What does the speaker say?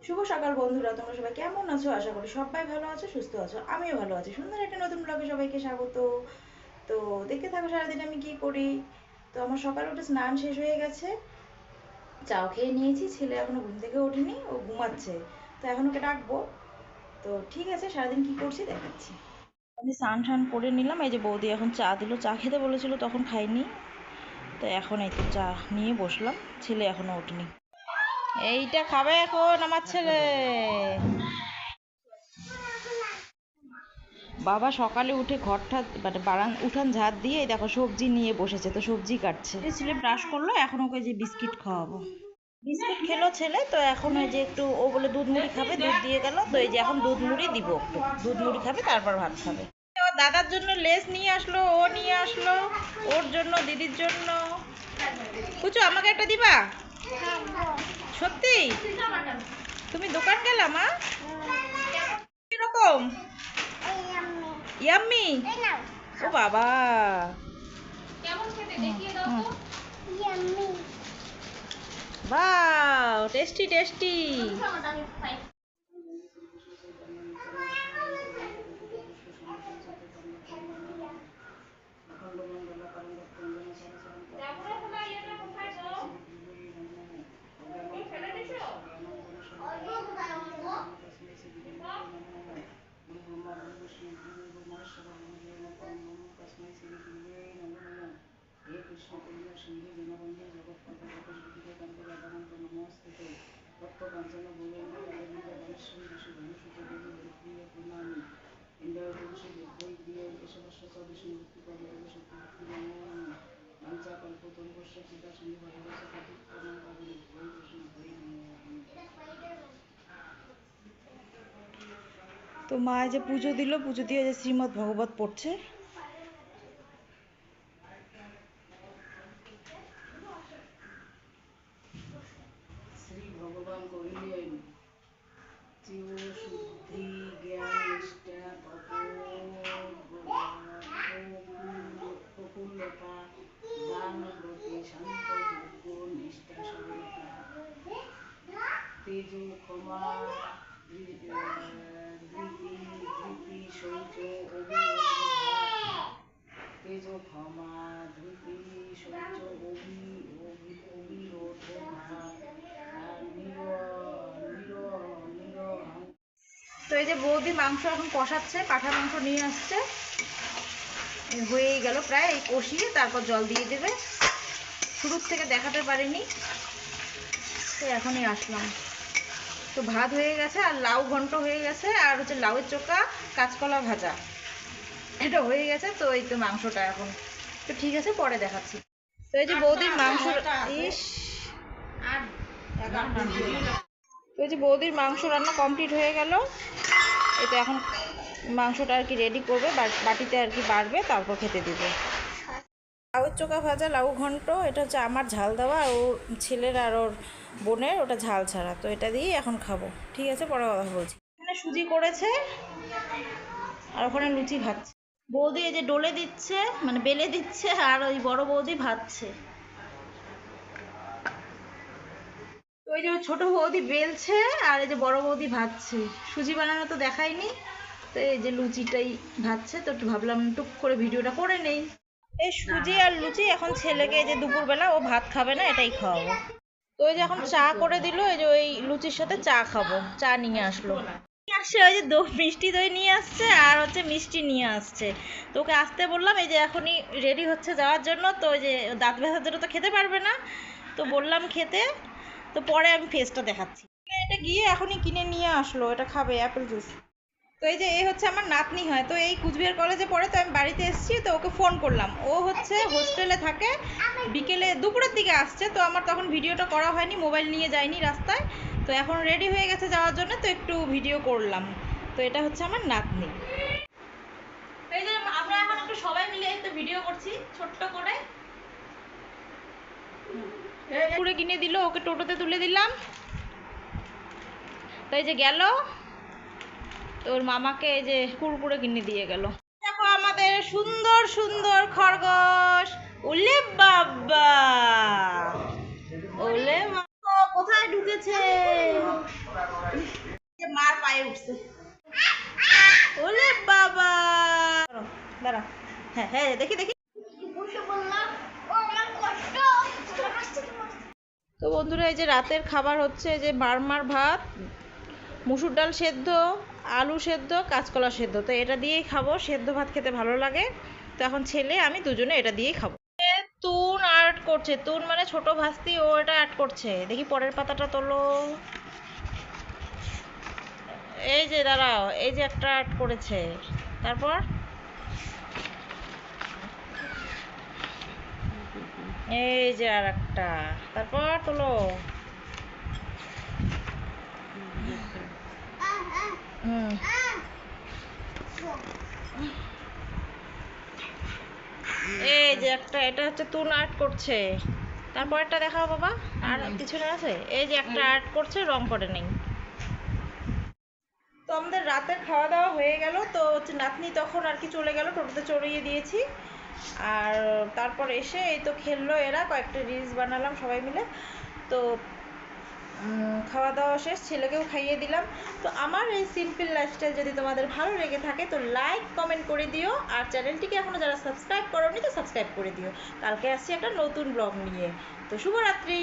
শুভ সকাল বন্ধুরা, তোমরা সবাই কেমন আছো? আশা করি সবাই ভালো আছো, সুস্থ আছো। আমিও ভালো আছি। সুন্দর একটা নতুন ব্লগে সবাইকে স্বাগত। তো দেখতে থাকো সারাদিন আমি কি করি। তো আমার সকালে উঠে স্নান শেষ হয়ে গেছে, চাও খেয়ে নিয়েছি। ছেলে এখনো ঘুম থেকে ওঠেনি, ও ঘুমাচ্ছে। তো এখন ওকে ডাকবো। তো ঠিক আছে, সারাদিন কি করছি দেখাচ্ছি। আমি স্নান টান করে নিলাম। এই যে বৌদি এখন চা দিল, চা খেতে বলেছিল, তখন খাইনি। তো এখন এই তো চা নিয়ে বসলাম, ছেলে এখনো ওঠেনি। এইটা খাবে এখন আমার ছেলে। বাবা সকালে উঠে ঘরটা মানে উঠান ঝাড় দিয়ে দেখো সবজি নিয়ে বসেছে, তো সবজি কাটছে। ছেলে ব্রাশ করলো, এখন ওকে যে বিস্কিট খাওয়াবো। বিস্কিট খেলো ছেলে, তো এখন ওই যে একটু ও বলে দুধ মুড়ি খাবে, দুধ দিয়ে গেল। তো এই যে এখন দুধ মুড়ি দিব, একটু দুধ মুড়ি খাবে, তারপর ভাত খাবে। ও দাদার জন্য লেস নিয়ে আসলো, ও নিয়ে আসলো, ওর জন্য, দিদির জন্য। কুচু আমাকে একটা দিবা? সত্যি? তুমি দোকান গেলা মা? কিরকম? ইয়াম্মি? ও বাবা, কেমন খেতে দেখিয়ে দাও তো। ইয়াম্মি, বাও, টেস্টি টেস্টি। তো মা যে পুজো দিল, পুজো দিয়ে যে শ্রীমদ্ ভগবত পড়ছে। শ্রী ভগবান কহিলেন, জীব শুদ্ধি জ্ঞান নিষ্ঠা প্রফুল্লতা দান ব্রতে শান্ত যোগ্য নিষ্ঠা সরলতা তেজ ক্ষমা ধৃতি শৌচ তেজ ক্ষমা ধৃতি শৌচ অবিরোধ তো এই যে বৌদি মাংস এখন কষাচ্ছে, পাঠার মাংস নিয়ে আসছে, হয়েই গেল প্রায়। এই কষিয়ে তারপর জল দিয়ে দেবে। শুরুর থেকে দেখাতে পারিনি, তো এখনই আসলাম। তো ভাত হয়ে গেছে, আর লাউ ঘন্ট হয়ে গেছে, আর হচ্ছে লাউয়ের চোখা কাঁচকলা ভাজা, এটা হয়ে গেছে। তো এই তো মাংসটা এখন, তো ঠিক আছে পরে দেখাচ্ছি। তো এই যে বৌদির মাংস, ইস, তো এই যে বৌদির মাংস রান্না কমপ্লিট হয়ে গেল। এই তো এখন মাংসটা আর কি রেডি করবে, বাটিতে আর কি বাড়বে, তারপর খেতে দিবে। লাউয়ের চোখা ভাজা, লাউ ঘন্ট, এটা হচ্ছে আমার ঝাল দেওয়া, আর ওর ছেলের আর ওর বোনের ওটা ঝাল ছাড়া। তো এটা দিয়েই এখন খাবো। ঠিক আছে, পরে কথা বলছি। এখানে সুজি করেছে, আর ওখানে লুচি ভাজছে। বৌদি এই যে ডলে দিচ্ছে, মানে বেলে দিচ্ছে, আর ওই বড় বৌদি ভাজছে। তো ওই যে ছোট বৌদি বেলছে, আর এই যে বড় বৌদি ভাজছে। সুজি বানানো তো দেখায়নি, তো এই যে লুচিটাই ভাজছে। তো একটু ভাবলাম টুক করে ভিডিওটা করে নেই। এই সুজি আর লুচি এখন ছেলেকে, এই যে দুপুরবেলা ও ভাত খাবে না, এটাই খাওয়াবো। তো ওই যে এখন চা করে দিল, এই যে ওই লুচির সাথে চা খাবো, চা নিয়ে আসলো। আসছে ওই যে মিষ্টি দই নিয়ে আসছে, আর হচ্ছে মিষ্টি নিয়ে আসছে। তো ওকে আসতে বললাম, এই যে এখনই রেডি হচ্ছে যাওয়ার জন্য। তো ওই যে দাঁত ব্যথার জন্য তো খেতে পারবে না, তো বললাম খেতে। তো পরে আমি ফেসটা দেখাচ্ছি। এটা গিয়ে এখনই কিনে নিয়ে আসলো, এটা খাবে অ্যাপেল জুস। তো এই যে এ হচ্ছে আমার নাতনি হয়, তো এই কুচবিহার কলেজে পড়ে। তো আমি বাড়িতে এসেছি, তো ওকে ফোন করলাম। ও হচ্ছে হোস্টেলে থাকে, বিকেলে দুপুরের দিকে আসছে। তো আমার তখন ভিডিওটা করা হয়নি, মোবাইল নিয়ে যাইনি রাস্তায়। তো এখন রেডি হয়ে গেছে যাওয়ার জন্য, তো একটু ভিডিও করলাম। তো এটা হচ্ছে আমার নাতনি। এই যে আমরা এখন একটু সবাই মিলে একটু ভিডিও করছি ছোট্ট করে। কুড়ে কিনে দিল, ওকে টোটোতে তুলে দিলাম। তো এই যে গেল, তোর মামাকে এই যে কুরকুরে কিনে দিয়ে গেল। দেখো আমাদের সুন্দর সুন্দর খরগোশ। ওলে বাবা, ওলে কোথায় ঢুকেছে? মার পায়ে উঠছে। ওলে বাবা, দাঁড়া। হ্যাঁ হ্যাঁ, দেখি দেখি। তো বন্ধুরা, এই যে রাতের খাবার হচ্ছে যে মারমার ভাত, মুসুর ডাল সেদ্ধ, আলু সেদ্ধ, কাঁচকলা সেদ্ধ। তো এটা দিয়েই খাবো, সেদ্ধ ভাত খেতে ভালো লাগে। তো এখন ছেলে আমি দুজনে এটা দিয়েই খাবো। তুন আর্ট করছে, তুন মানে ছোট ভাস্তি, ও এটা আর্ট করছে। দেখি পরের পাতাটা তোলো। এই যে দাঁড়াও, এই যে একটা আর্ট করেছে। তারপর এই যে আর একটা। তারপর তোলো। এই যে একটা, এটা হচ্ছে তুন আর্ট করছে। তারপর একটা দেখাও বাবা, আর পিছনে আছে। এই যে একটা আর্ট করছে, রং করে নেই। তো আমাদের রাতের খাওয়া দাওয়া হয়ে গেল। তো হচ্ছে নাতনি তখন আর কি চলে গেল, টোটোতে চড়িয়ে দিয়েছি। আর তারপর এসে এই তো খেললো এরা, কয়েকটা রিলস বানালাম সবাই মিলে। তো খাওয়া দাওয়া শেষ, ছেলেকেও খাইয়ে দিলাম। তো আমার এই সিম্পল লাইফস্টাইল যদি তোমাদের ভালো লেগে থাকে তো লাইক কমেন্ট করে দিও, আর চ্যানেলটিকে এখনও যারা সাবস্ক্রাইব করোনি তো সাবস্ক্রাইব করে দিও। কালকে আসছি একটা নতুন ব্লগ নিয়ে। তো শুভরাত্রি।